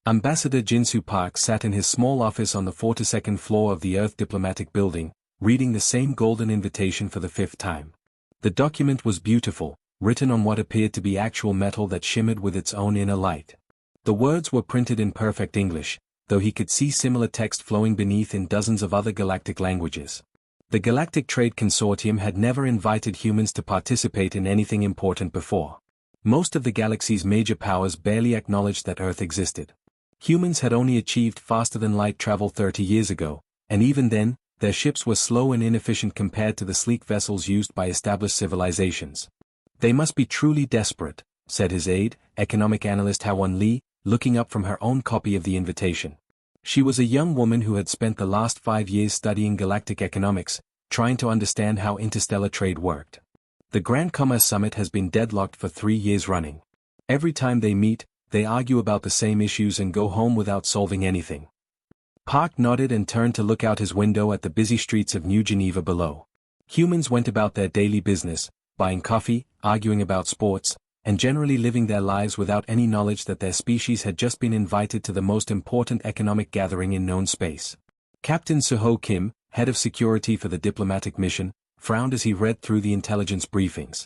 Ambassador Jinsu Park sat in his small office on the 42nd floor of the Earth Diplomatic Building, reading the same golden invitation for the 5th time. The document was beautiful, written on what appeared to be actual metal that shimmered with its own inner light. The words were printed in perfect English, though he could see similar text flowing beneath in dozens of other galactic languages. The Galactic Trade Consortium had never invited humans to participate in anything important before. Most of the galaxy's major powers barely acknowledged that Earth existed. Humans had only achieved faster-than-light travel 30 years ago, and even then, their ships were slow and inefficient compared to the sleek vessels used by established civilizations. They must be truly desperate, said his aide, economic analyst Ha-Won Lee, looking up from her own copy of the invitation. She was a young woman who had spent the last 5 years studying galactic economics, trying to understand how interstellar trade worked. The Grand Commerce Summit has been deadlocked for 3 years running. Every time they meet, they argue about the same issues and go home without solving anything. Park nodded and turned to look out his window at the busy streets of New Geneva below. Humans went about their daily business, buying coffee, arguing about sports, and generally living their lives without any knowledge that their species had just been invited to the most important economic gathering in known space. Captain Suho Kim, head of security for the diplomatic mission, frowned as he read through the intelligence briefings.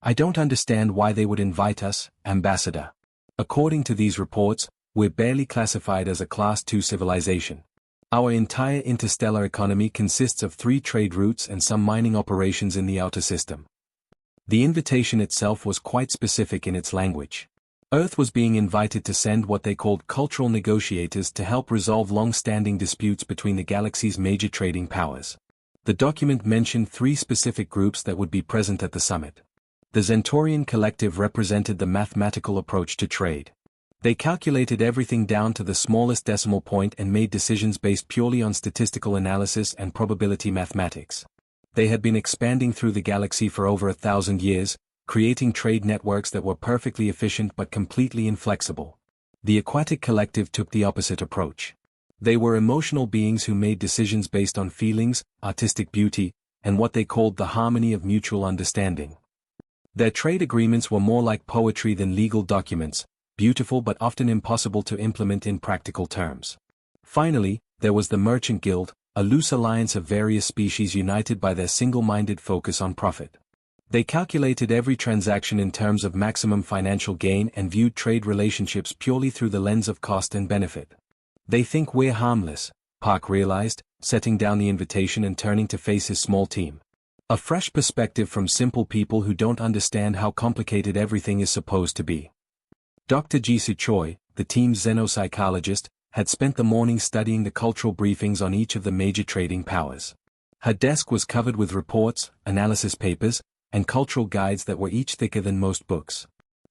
I don't understand why they would invite us, Ambassador. According to these reports, we're barely classified as a Class II civilization. Our entire interstellar economy consists of 3 trade routes and some mining operations in the outer system. The invitation itself was quite specific in its language. Earth was being invited to send what they called cultural negotiators to help resolve long-standing disputes between the galaxy's major trading powers. The document mentioned 3 specific groups that would be present at the summit. The Zentorian Collective represented the mathematical approach to trade. They calculated everything down to the smallest decimal point and made decisions based purely on statistical analysis and probability mathematics. They had been expanding through the galaxy for over 1,000 years, creating trade networks that were perfectly efficient but completely inflexible. The Aquatic Collective took the opposite approach. They were emotional beings who made decisions based on feelings, artistic beauty, and what they called the harmony of mutual understanding. Their trade agreements were more like poetry than legal documents, beautiful but often impossible to implement in practical terms. Finally, there was the Merchant Guild, a loose alliance of various species united by their single-minded focus on profit. They calculated every transaction in terms of maximum financial gain and viewed trade relationships purely through the lens of cost and benefit. They think we're harmless, Park realized, setting down the invitation and turning to face his small team. A fresh perspective from simple people who don't understand how complicated everything is supposed to be. Dr. Jisoo Choi, the team's xenopsychologist, had spent the morning studying the cultural briefings on each of the major trading powers. Her desk was covered with reports, analysis papers, and cultural guides that were each thicker than most books.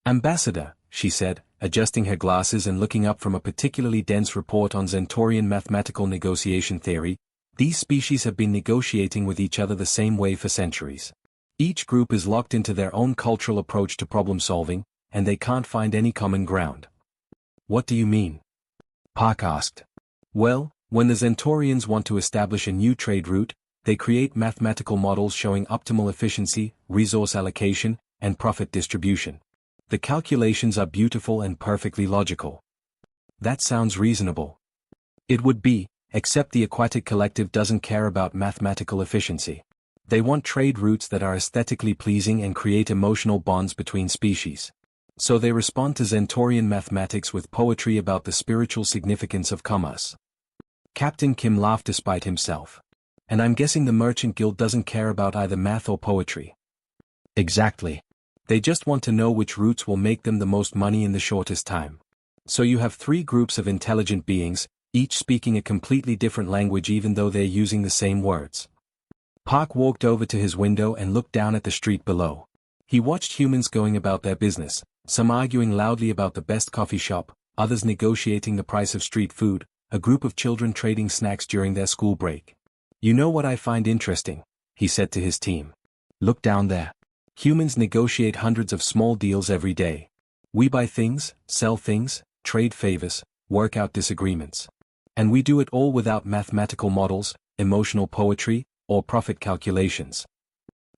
Ambassador, she said, adjusting her glasses and looking up from a particularly dense report on Zentorian mathematical negotiation theory, these species have been negotiating with each other the same way for centuries. Each group is locked into their own cultural approach to problem solving, and they can't find any common ground. What do you mean? Park asked. Well, when the Zentorians want to establish a new trade route, they create mathematical models showing optimal efficiency, resource allocation, and profit distribution. The calculations are beautiful and perfectly logical. That sounds reasonable. It would be, except the Aquatic Collective doesn't care about mathematical efficiency. They want trade routes that are aesthetically pleasing and create emotional bonds between species. So they respond to Zentorian mathematics with poetry about the spiritual significance of commerce. Captain Kim laughed despite himself. And I'm guessing the Merchant Guild doesn't care about either math or poetry. Exactly. They just want to know which routes will make them the most money in the shortest time. So you have 3 groups of intelligent beings, each speaking a completely different language even though they're using the same words. Park walked over to his window and looked down at the street below. He watched humans going about their business, some arguing loudly about the best coffee shop, others negotiating the price of street food, a group of children trading snacks during their school break. You know what I find interesting, he said to his team. Look down there. Humans negotiate hundreds of small deals every day. We buy things, sell things, trade favors, work out disagreements. And we do it all without mathematical models, emotional poetry, or profit calculations.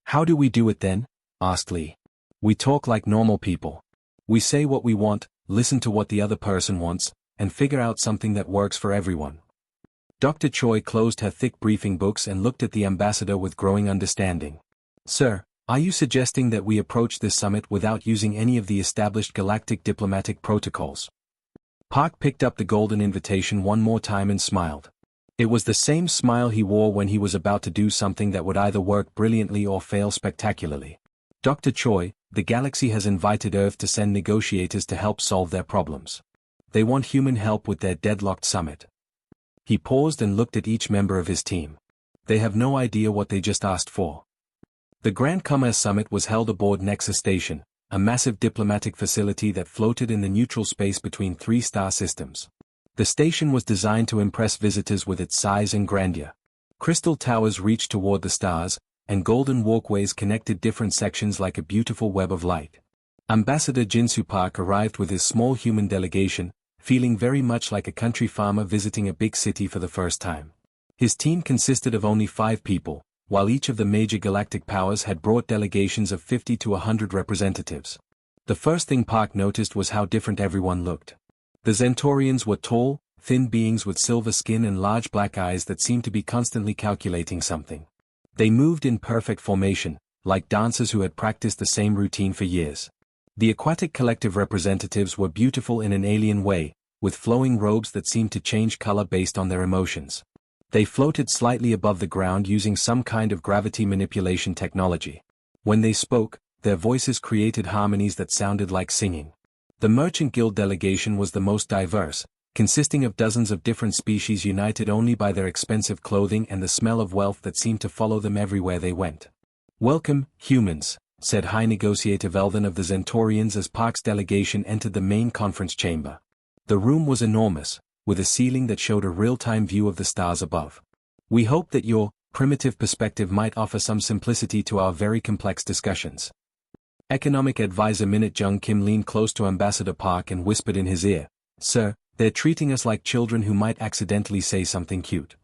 How do we do it then? Asked Lee. We talk like normal people. We say what we want, listen to what the other person wants, and figure out something that works for everyone. Dr. Choi closed her thick briefing books and looked at the ambassador with growing understanding. Sir, are you suggesting that we approach this summit without using any of the established galactic diplomatic protocols? Park picked up the golden invitation one more time and smiled. It was the same smile he wore when he was about to do something that would either work brilliantly or fail spectacularly. Dr. Choi, the galaxy has invited Earth to send negotiators to help solve their problems. They want human help with their deadlocked summit. He paused and looked at each member of his team. They have no idea what they just asked for. The Grand Commerce Summit was held aboard Nexus Station, a massive diplomatic facility that floated in the neutral space between three star systems. The station was designed to impress visitors with its size and grandeur. Crystal towers reached toward the stars, and golden walkways connected different sections like a beautiful web of light. Ambassador Jinsu Park arrived with his small human delegation, feeling very much like a country farmer visiting a big city for the first time. His team consisted of only 5 people, while each of the major galactic powers had brought delegations of 50 to 100 representatives. The first thing Park noticed was how different everyone looked. The Zentorians were tall, thin beings with silver skin and large black eyes that seemed to be constantly calculating something. They moved in perfect formation, like dancers who had practiced the same routine for years. The aquatic collective representatives were beautiful in an alien way, with flowing robes that seemed to change color based on their emotions. They floated slightly above the ground using some kind of gravity manipulation technology. When they spoke, their voices created harmonies that sounded like singing. The Merchant Guild delegation was the most diverse, consisting of dozens of different species united only by their expensive clothing and the smell of wealth that seemed to follow them everywhere they went. "Welcome, humans," said High Negotiator Velden of the Zentorians as Park's delegation entered the main conference chamber. The room was enormous, with a ceiling that showed a real-time view of the stars above. "We hope that your primitive perspective might offer some simplicity to our very complex discussions." Economic Advisor Minute Jung Kim leaned close to Ambassador Park and whispered in his ear, "Sir, they're treating us like children who might accidentally say something cute."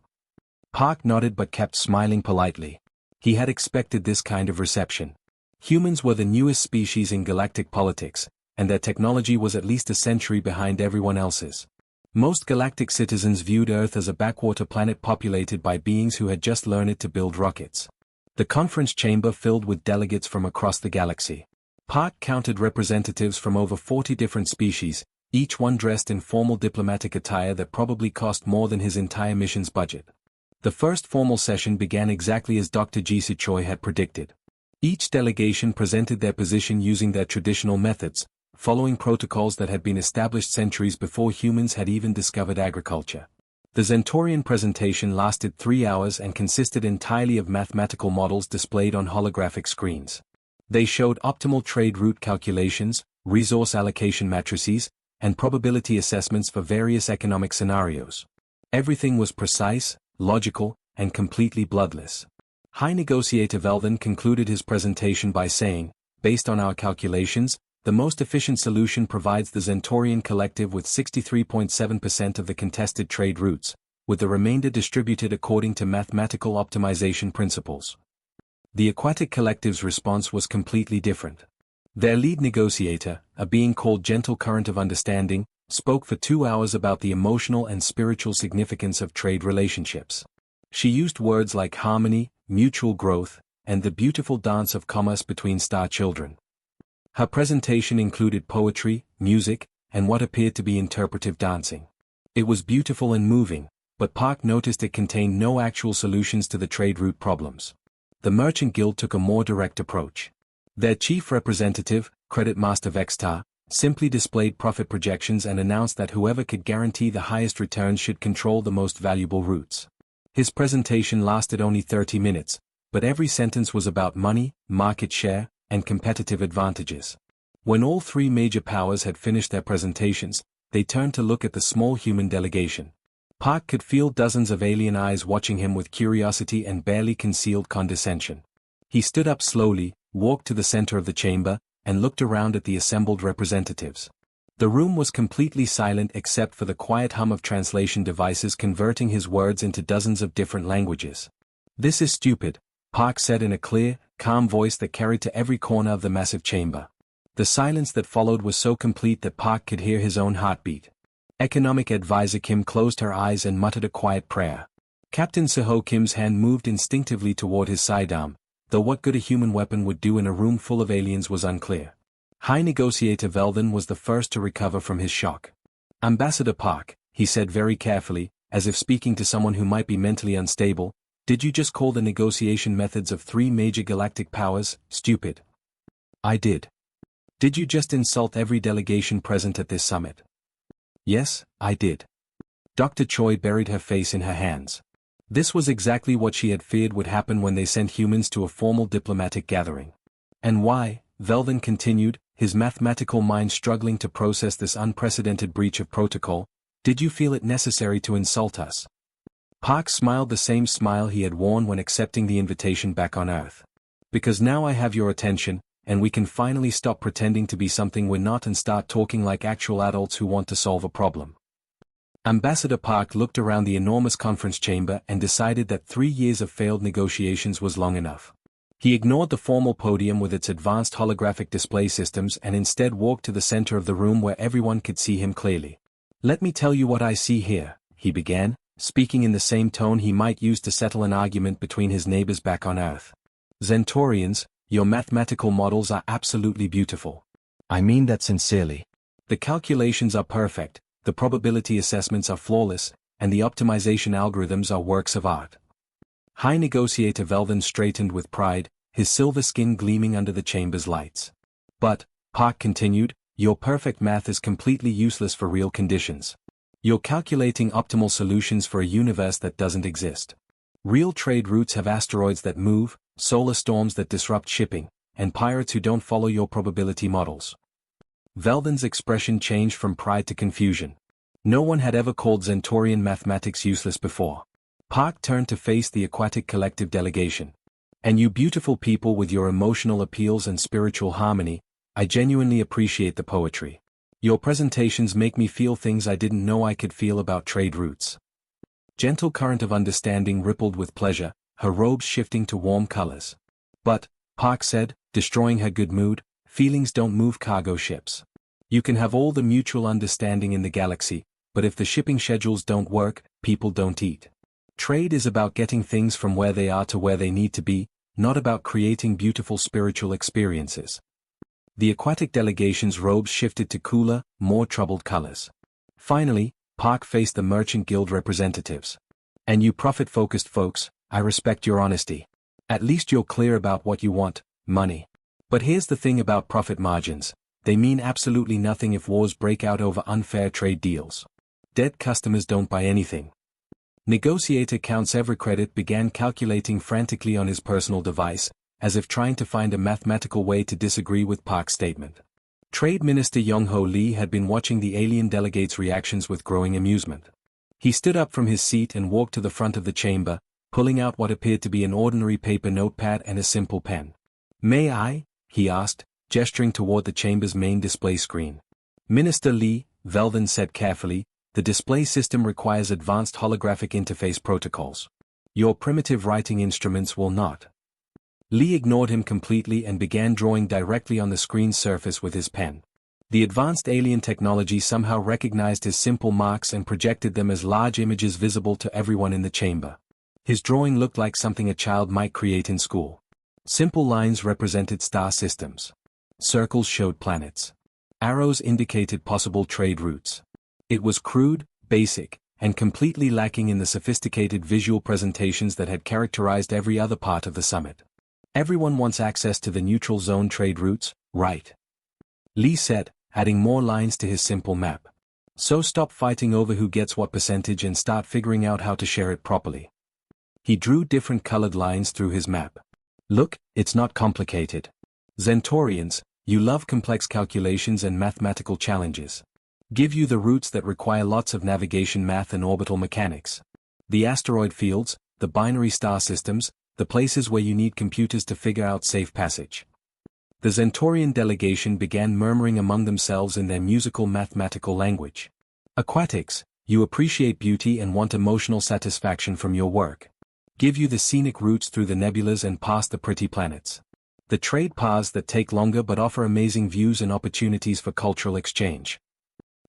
Park nodded but kept smiling politely. He had expected this kind of reception. Humans were the newest species in galactic politics, and their technology was at least a century behind everyone else's. Most galactic citizens viewed Earth as a backwater planet populated by beings who had just learned to build rockets. The conference chamber filled with delegates from across the galaxy. Park counted representatives from over 40 different species, each one dressed in formal diplomatic attire that probably cost more than his entire mission's budget. The first formal session began exactly as Dr. Jisoo Choi had predicted. Each delegation presented their position using their traditional methods, following protocols that had been established centuries before humans had even discovered agriculture. The Zentorian presentation lasted 3 hours and consisted entirely of mathematical models displayed on holographic screens. They showed optimal trade route calculations, resource allocation matrices, and probability assessments for various economic scenarios. Everything was precise, logical, and completely bloodless. High Negotiator Velden concluded his presentation by saying, "Based on our calculations, the most efficient solution provides the Zentorian collective with 63.7% of the contested trade routes, with the remainder distributed according to mathematical optimization principles." The aquatic collective's response was completely different. Their lead negotiator, a being called Gentle Current of Understanding, spoke for 2 hours about the emotional and spiritual significance of trade relationships. She used words like harmony, mutual growth, and the beautiful dance of commerce between star children. Her presentation included poetry, music, and what appeared to be interpretive dancing. It was beautiful and moving, but Park noticed it contained no actual solutions to the trade route problems. The Merchant Guild took a more direct approach. Their chief representative, Credit Master Vextar, simply displayed profit projections and announced that whoever could guarantee the highest returns should control the most valuable routes. His presentation lasted only 30 minutes, but every sentence was about money, market share, and competitive advantages. When all 3 major powers had finished their presentations, they turned to look at the small human delegation. Park could feel dozens of alien eyes watching him with curiosity and barely concealed condescension. He stood up slowly, walked to the center of the chamber, and looked around at the assembled representatives. The room was completely silent except for the quiet hum of translation devices converting his words into dozens of different languages. "This is stupid," Park said in a clear, calm voice that carried to every corner of the massive chamber. The silence that followed was so complete that Park could hear his own heartbeat. Economic Advisor Kim closed her eyes and muttered a quiet prayer. Captain Seho Kim's hand moved instinctively toward his sidearm, though what good a human weapon would do in a room full of aliens was unclear. High Negotiator Velden was the first to recover from his shock. Ambassador Park, he said very carefully, as if speaking to someone who might be mentally unstable, did you just call the negotiation methods of 3 major galactic powers stupid? I did. Did you just insult every delegation present at this summit? Yes, I did. Dr. Choi buried her face in her hands. This was exactly what she had feared would happen when they sent humans to a formal diplomatic gathering. And why, Velden continued, his mathematical mind struggling to process this unprecedented breach of protocol, did you feel it necessary to insult us? Park smiled the same smile he had worn when accepting the invitation back on Earth. Because now I have your attention, and we can finally stop pretending to be something we're not and start talking like actual adults who want to solve a problem. Ambassador Park looked around the enormous conference chamber and decided that 3 years of failed negotiations was long enough. He ignored the formal podium with its advanced holographic display systems and instead walked to the center of the room where everyone could see him clearly. Let me tell you what I see here, he began, speaking in the same tone he might use to settle an argument between his neighbors back on Earth. Zentorians, your mathematical models are absolutely beautiful. I mean that sincerely. The calculations are perfect, the probability assessments are flawless, and the optimization algorithms are works of art. High Negotiator Velden straightened with pride, his silver skin gleaming under the chamber's lights. But, Park continued, your perfect math is completely useless for real conditions. You're calculating optimal solutions for a universe that doesn't exist. Real trade routes have asteroids that move, solar storms that disrupt shipping, and pirates who don't follow your probability models. Velden's expression changed from pride to confusion. No one had ever called Zentorian mathematics useless before. Park turned to face the Aquatic Collective delegation. And you beautiful people with your emotional appeals and spiritual harmony, I genuinely appreciate the poetry. Your presentations make me feel things I didn't know I could feel about trade routes. Gentle current of understanding rippled with pleasure, her robes shifting to warm colors. But, Park said, destroying her good mood, feelings don't move cargo ships. You can have all the mutual understanding in the galaxy, but if the shipping schedules don't work, people don't eat. Trade is about getting things from where they are to where they need to be, not about creating beautiful spiritual experiences. The aquatic delegation's robes shifted to cooler, more troubled colors. Finally, Park faced the Merchant Guild representatives. And you profit-focused folks, I respect your honesty. At least you're clear about what you want, money. But here's the thing about profit margins, they mean absolutely nothing if wars break out over unfair trade deals. Dead customers don't buy anything. Negotiator Counts Every Credit began calculating frantically on his personal device, as if trying to find a mathematical way to disagree with Park's statement. Trade Minister Young-Ho Lee had been watching the alien delegates' reactions with growing amusement. He stood up from his seat and walked to the front of the chamber, pulling out what appeared to be an ordinary paper notepad and a simple pen. May I? He asked, gesturing toward the chamber's main display screen. Minister Lee, Velden said carefully, the display system requires advanced holographic interface protocols. Your primitive writing instruments will not. Lee ignored him completely and began drawing directly on the screen's surface with his pen. The advanced alien technology somehow recognized his simple marks and projected them as large images visible to everyone in the chamber. His drawing looked like something a child might create in school. Simple lines represented star systems. Circles showed planets. Arrows indicated possible trade routes. It was crude, basic, and completely lacking in the sophisticated visual presentations that had characterized every other part of the summit. Everyone wants access to the neutral zone trade routes, right? Lee said, adding more lines to his simple map. So stop fighting over who gets what percentage and start figuring out how to share it properly. He drew different colored lines through his map. Look, it's not complicated. Zentorians, you love complex calculations and mathematical challenges. Give you the routes that require lots of navigation math and orbital mechanics. The asteroid fields, the binary star systems, the places where you need computers to figure out safe passage. The Zentorian delegation began murmuring among themselves in their musical mathematical language. Aquatics, you appreciate beauty and want emotional satisfaction from your work. Give you the scenic routes through the nebulas and past the pretty planets. The trade paths that take longer but offer amazing views and opportunities for cultural exchange.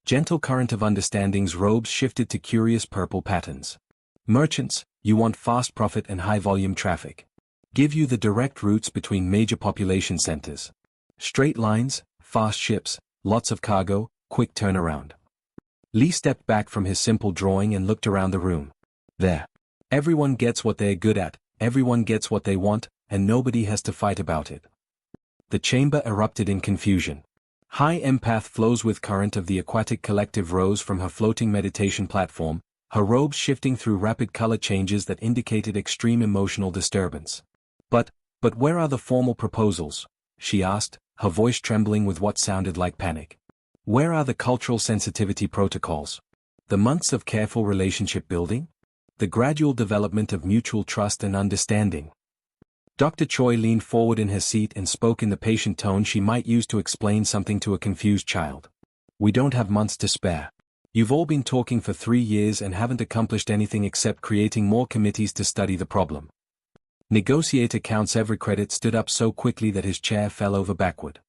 Gentle current of understanding's robes shifted to curious purple patterns. Merchants, you want fast profit and high-volume traffic. Give you the direct routes between major population centers. Straight lines, fast ships, lots of cargo, quick turnaround. Lee stepped back from his simple drawing and looked around the room. There. Everyone gets what they're good at, everyone gets what they want, and nobody has to fight about it. The chamber erupted in confusion. High empath flows with current of the aquatic collective rose from her floating meditation platform, her robes shifting through rapid color changes that indicated extreme emotional disturbance. But where are the formal proposals? She asked, her voice trembling with what sounded like panic. Where are the cultural sensitivity protocols? The months of careful relationship building? The gradual development of mutual trust and understanding? Dr. Choi leaned forward in her seat and spoke in the patient tone she might use to explain something to a confused child. We don't have months to spare. You've all been talking for 3 years and haven't accomplished anything except creating more committees to study the problem. Negotiator Count's every credit stood up so quickly that his chair fell over backward.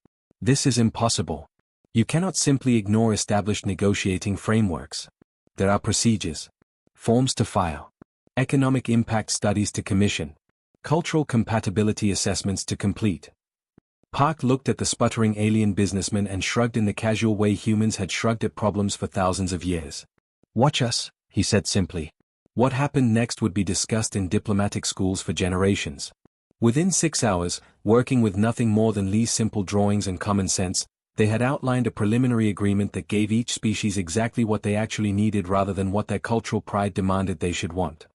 This is impossible. You cannot simply ignore established negotiating frameworks. There are procedures. Forms to file. Economic impact studies to commission. Cultural compatibility assessments to complete. Park looked at the sputtering alien businessman and shrugged in the casual way humans had shrugged at problems for thousands of years. Watch us, he said simply. What happened next would be discussed in diplomatic schools for generations. Within 6 hours, working with nothing more than Lee's simple drawings and common sense, they had outlined a preliminary agreement that gave each species exactly what they actually needed rather than what their cultural pride demanded they should want.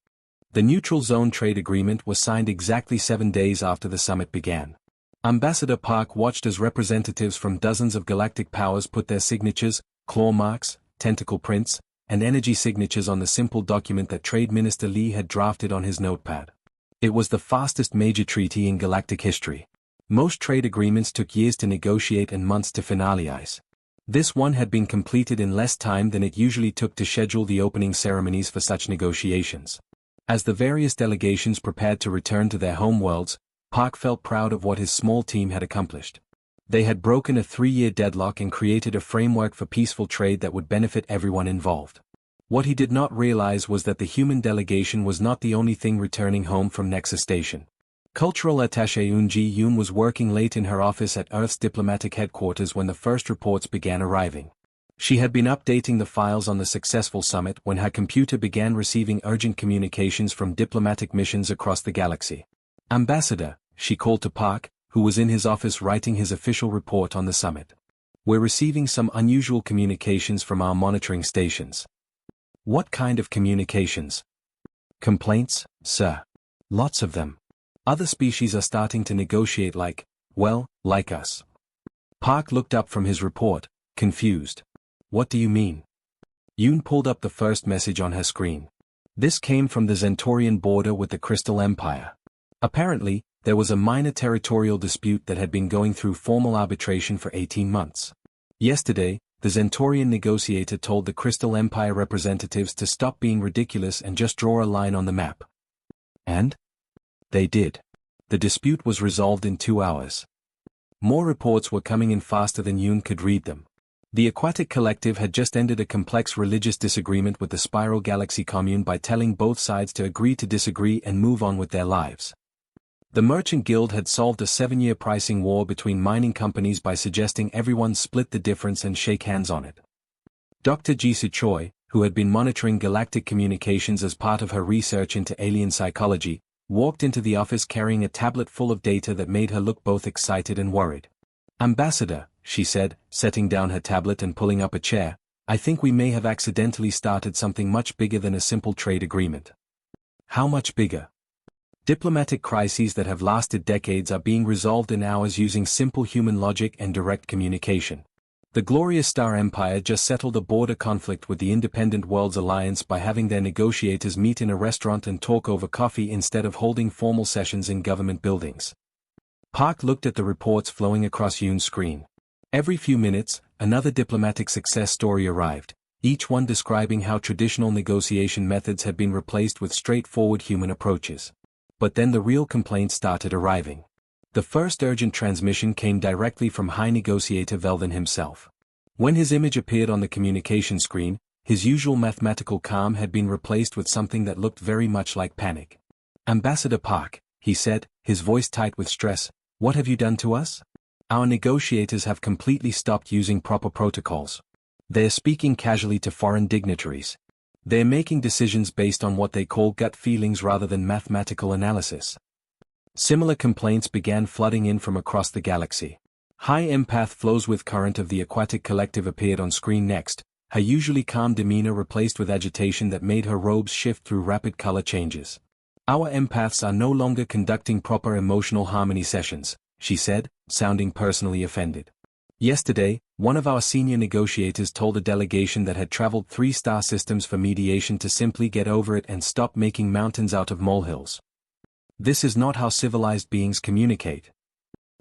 The Neutral Zone Trade Agreement was signed exactly 7 days after the summit began. Ambassador Park watched as representatives from dozens of galactic powers put their signatures, claw marks, tentacle prints, and energy signatures on the simple document that Trade Minister Lee had drafted on his notepad. It was the fastest major treaty in galactic history. Most trade agreements took years to negotiate and months to finalize. This one had been completed in less time than it usually took to schedule the opening ceremonies for such negotiations. As the various delegations prepared to return to their homeworlds, Park felt proud of what his small team had accomplished. They had broken a 3-year deadlock and created a framework for peaceful trade that would benefit everyone involved. What he did not realize was that the human delegation was not the only thing returning home from Nexus Station. Cultural attaché Eun Ji-yoon was working late in her office at Earth's diplomatic headquarters when the first reports began arriving. She had been updating the files on the successful summit when her computer began receiving urgent communications from diplomatic missions across the galaxy. Ambassador, she called to Park, who was in his office writing his official report on the summit. We're receiving some unusual communications from our monitoring stations. What kind of communications? Complaints, sir. Lots of them. Other species are starting to negotiate like us. Park looked up from his report, confused. What do you mean? Yoon pulled up the first message on her screen. This came from the Zentorian border with the Crystal Empire. Apparently, there was a minor territorial dispute that had been going through formal arbitration for 18 months. Yesterday, the Zentorian negotiator told the Crystal Empire representatives to stop being ridiculous and just draw a line on the map. And? They did. The dispute was resolved in 2 hours. More reports were coming in faster than Yoon could read them. The Aquatic Collective had just ended a complex religious disagreement with the Spiral Galaxy Commune by telling both sides to agree to disagree and move on with their lives. The Merchant Guild had solved a 7-year pricing war between mining companies by suggesting everyone split the difference and shake hands on it. Dr. Jisoo Choi, who had been monitoring galactic communications as part of her research into alien psychology, walked into the office carrying a tablet full of data that made her look both excited and worried. Ambassador, she said, setting down her tablet and pulling up a chair, I think we may have accidentally started something much bigger than a simple trade agreement. How much bigger? Diplomatic crises that have lasted decades are being resolved in hours using simple human logic and direct communication. The Glorious Star Empire just settled a border conflict with the Independent Worlds Alliance by having their negotiators meet in a restaurant and talk over coffee instead of holding formal sessions in government buildings. Park looked at the reports flowing across Yoon's screen. Every few minutes, another diplomatic success story arrived, each one describing how traditional negotiation methods had been replaced with straightforward human approaches. But then the real complaints started arriving. The first urgent transmission came directly from High Negotiator Velden himself. When his image appeared on the communication screen, his usual mathematical calm had been replaced with something that looked very much like panic. "Ambassador Park," he said, his voice tight with stress, "what have you done to us? Our negotiators have completely stopped using proper protocols. They're speaking casually to foreign dignitaries. They're making decisions based on what they call gut feelings rather than mathematical analysis." Similar complaints began flooding in from across the galaxy. High empath flows with current of the aquatic collective appeared on screen next, her usually calm demeanor replaced with agitation that made her robes shift through rapid color changes. "Our empaths are no longer conducting proper emotional harmony sessions," she said, sounding personally offended. "Yesterday, one of our senior negotiators told a delegation that had traveled 3-star systems for mediation to simply get over it and stop making mountains out of molehills. This is not how civilized beings communicate."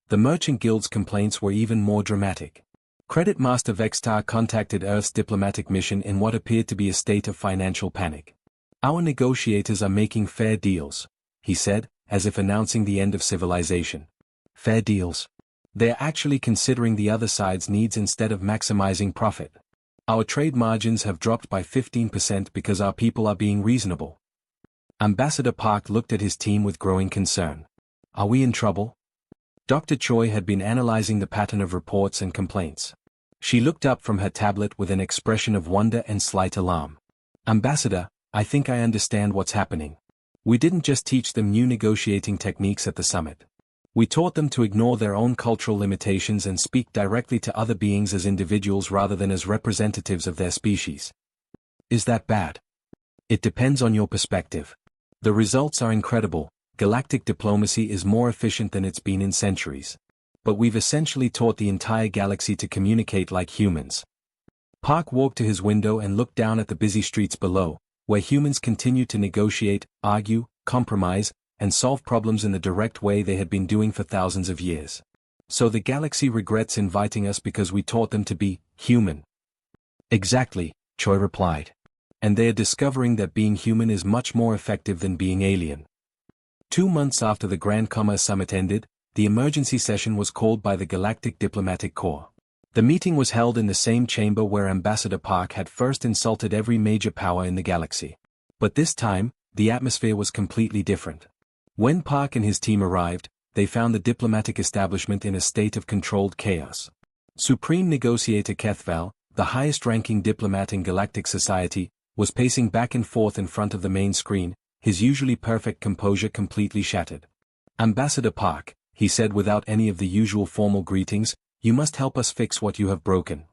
The Merchant Guild's complaints were even more dramatic. Credit Master Vextar contacted Earth's diplomatic mission in what appeared to be a state of financial panic. "Our negotiators are making fair deals," he said, as if announcing the end of civilization. "Fair deals? They're actually considering the other side's needs instead of maximizing profit. Our trade margins have dropped by 15% because our people are being reasonable." Ambassador Park looked at his team with growing concern. "Are we in trouble?" Dr. Choi had been analyzing the pattern of reports and complaints. She looked up from her tablet with an expression of wonder and slight alarm. "Ambassador, I think I understand what's happening. We didn't just teach them new negotiating techniques at the summit. We taught them to ignore their own cultural limitations and speak directly to other beings as individuals rather than as representatives of their species. Is that bad? It depends on your perspective. The results are incredible. Galactic diplomacy is more efficient than it's been in centuries. But we've essentially taught the entire galaxy to communicate like humans." Park walked to his window and looked down at the busy streets below, where humans continued to negotiate, argue, compromise, and solve problems in the direct way they had been doing for thousands of years. "So the galaxy regrets inviting us because we taught them to be human." "Exactly," Choi replied. "And they are discovering that being human is much more effective than being alien." 2 months after the Grand Commerce Summit ended, the emergency session was called by the Galactic Diplomatic Corps. The meeting was held in the same chamber where Ambassador Park had first insulted every major power in the galaxy. But this time, the atmosphere was completely different. When Park and his team arrived, they found the diplomatic establishment in a state of controlled chaos. Supreme Negotiator Kethval, the highest-ranking diplomat in galactic society, was pacing back and forth in front of the main screen, his usually perfect composure completely shattered. "Ambassador Park," he said without any of the usual formal greetings, "you must help us fix what you have broken."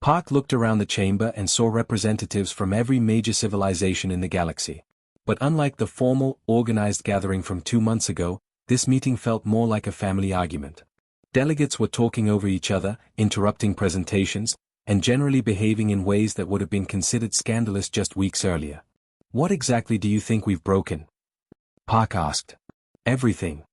Park looked around the chamber and saw representatives from every major civilization in the galaxy. But unlike the formal, organized gathering from 2 months ago, this meeting felt more like a family argument. Delegates were talking over each other, interrupting presentations, and generally behaving in ways that would have been considered scandalous just weeks earlier. "What exactly do you think we've broken?" Park asked. "Everything."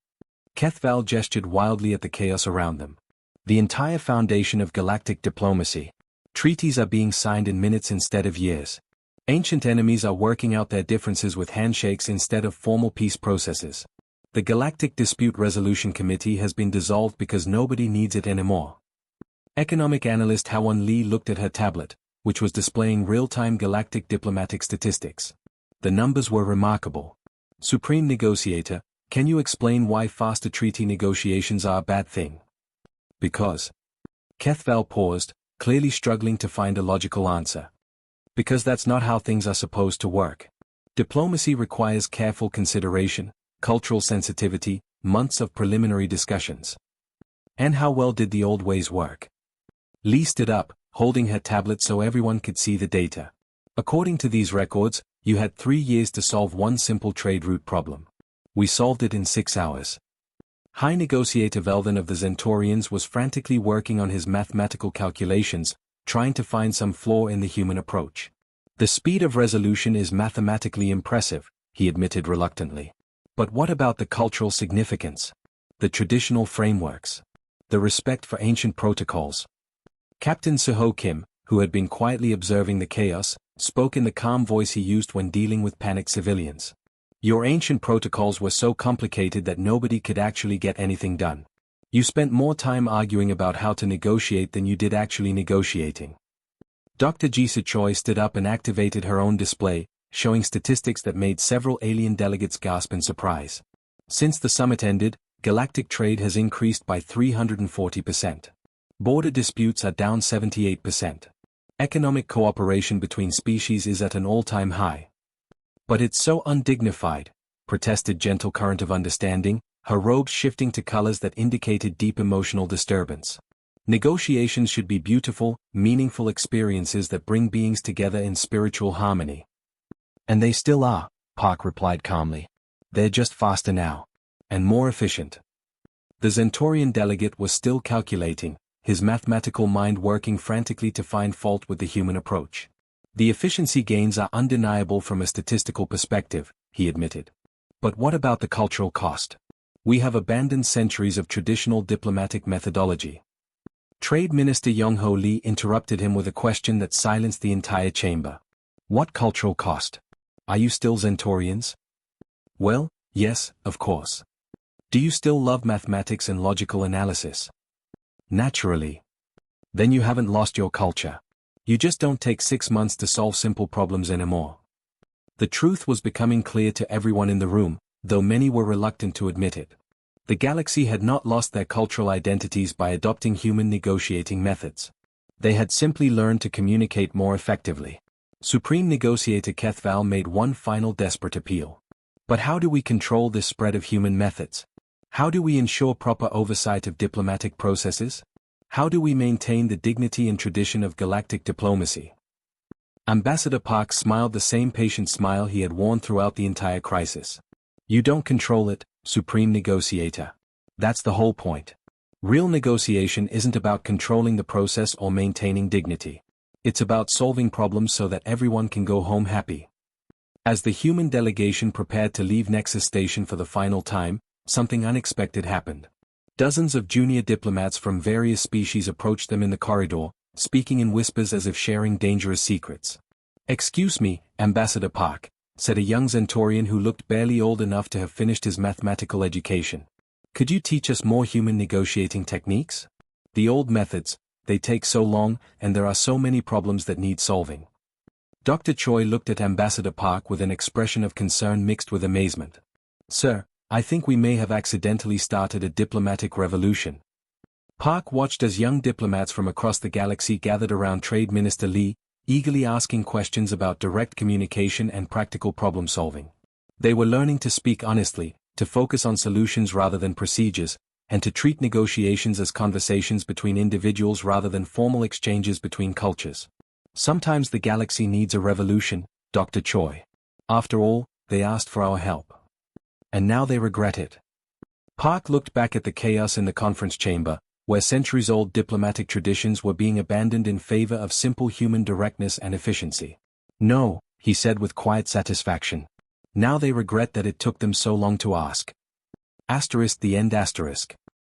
Kethval gestured wildly at the chaos around them. "The entire foundation of galactic diplomacy. Treaties are being signed in minutes instead of years. Ancient enemies are working out their differences with handshakes instead of formal peace processes. The Galactic Dispute Resolution Committee has been dissolved because nobody needs it anymore." Economic analyst Hwan Lee looked at her tablet, which was displaying real-time galactic diplomatic statistics. The numbers were remarkable. "Supreme Negotiator, can you explain why faster treaty negotiations are a bad thing?" "Because." Kethval paused, clearly struggling to find a logical answer. "Because that's not how things are supposed to work. Diplomacy requires careful consideration, cultural sensitivity, months of preliminary discussions." "And how well did the old ways work?" Lee stood up, holding her tablet so everyone could see the data. "According to these records, you had 3 years to solve one simple trade route problem. We solved it in 6 hours." High Negotiator Velden of the Zentaurians was frantically working on his mathematical calculations, trying to find some flaw in the human approach. "The speed of resolution is mathematically impressive," he admitted reluctantly. "But what about the cultural significance? The traditional frameworks? The respect for ancient protocols?" Captain Suho Kim, who had been quietly observing the chaos, spoke in the calm voice he used when dealing with panicked civilians. "Your ancient protocols were so complicated that nobody could actually get anything done. You spent more time arguing about how to negotiate than you did actually negotiating. Dr. Jisa Choi stood up and activated her own display, showing statistics that made several alien delegates gasp in surprise. Since the summit ended, galactic trade has increased by 340%. Border disputes are down 78%. Economic cooperation between species is at an all-time high. But it's so undignified, protested Gentle Current of Understanding, her robes shifting to colors that indicated deep emotional disturbance. Negotiations should be beautiful, meaningful experiences that bring beings together in spiritual harmony. And they still are, Park replied calmly. They're just faster now. And more efficient. The Zentorian delegate was still calculating, his mathematical mind working frantically to find fault with the human approach. The efficiency gains are undeniable from a statistical perspective, he admitted. But what about the cultural cost? We have abandoned centuries of traditional diplomatic methodology. Trade Minister Young-Ho Lee interrupted him with a question that silenced the entire chamber. What cultural cost? Are you still Zentorians? Well, yes, of course. Do you still love mathematics and logical analysis? Naturally. Then you haven't lost your culture. You just don't take 6 months to solve simple problems anymore. The truth was becoming clear to everyone in the room, though many were reluctant to admit it. The galaxy had not lost their cultural identities by adopting human negotiating methods. They had simply learned to communicate more effectively. Supreme Negotiator Kethval made one final desperate appeal. But how do we control this spread of human methods? How do we ensure proper oversight of diplomatic processes? How do we maintain the dignity and tradition of galactic diplomacy? Ambassador Park smiled the same patient smile he had worn throughout the entire crisis. You don't control it, Supreme Negotiator. That's the whole point. Real negotiation isn't about controlling the process or maintaining dignity. It's about solving problems so that everyone can go home happy. As the human delegation prepared to leave Nexus Station for the final time, something unexpected happened. Dozens of junior diplomats from various species approached them in the corridor, speaking in whispers as if sharing dangerous secrets. Excuse me, Ambassador Park, said a young Zentorian who looked barely old enough to have finished his mathematical education. Could you teach us more human negotiating techniques? The old methods, they take so long, and there are so many problems that need solving. Dr. Choi looked at Ambassador Park with an expression of concern mixed with amazement. Sir, I think we may have accidentally started a diplomatic revolution. Park watched as young diplomats from across the galaxy gathered around Trade Minister Lee, eagerly asking questions about direct communication and practical problem-solving. They were learning to speak honestly, to focus on solutions rather than procedures, and to treat negotiations as conversations between individuals rather than formal exchanges between cultures. Sometimes the galaxy needs a revolution, Dr. Choi. After all, they asked for our help. And now they regret it. Park looked back at the chaos in the conference chamber, where centuries-old diplomatic traditions were being abandoned in favor of simple human directness and efficiency. No, he said with quiet satisfaction. Now they regret that it took them so long to ask. *The end*.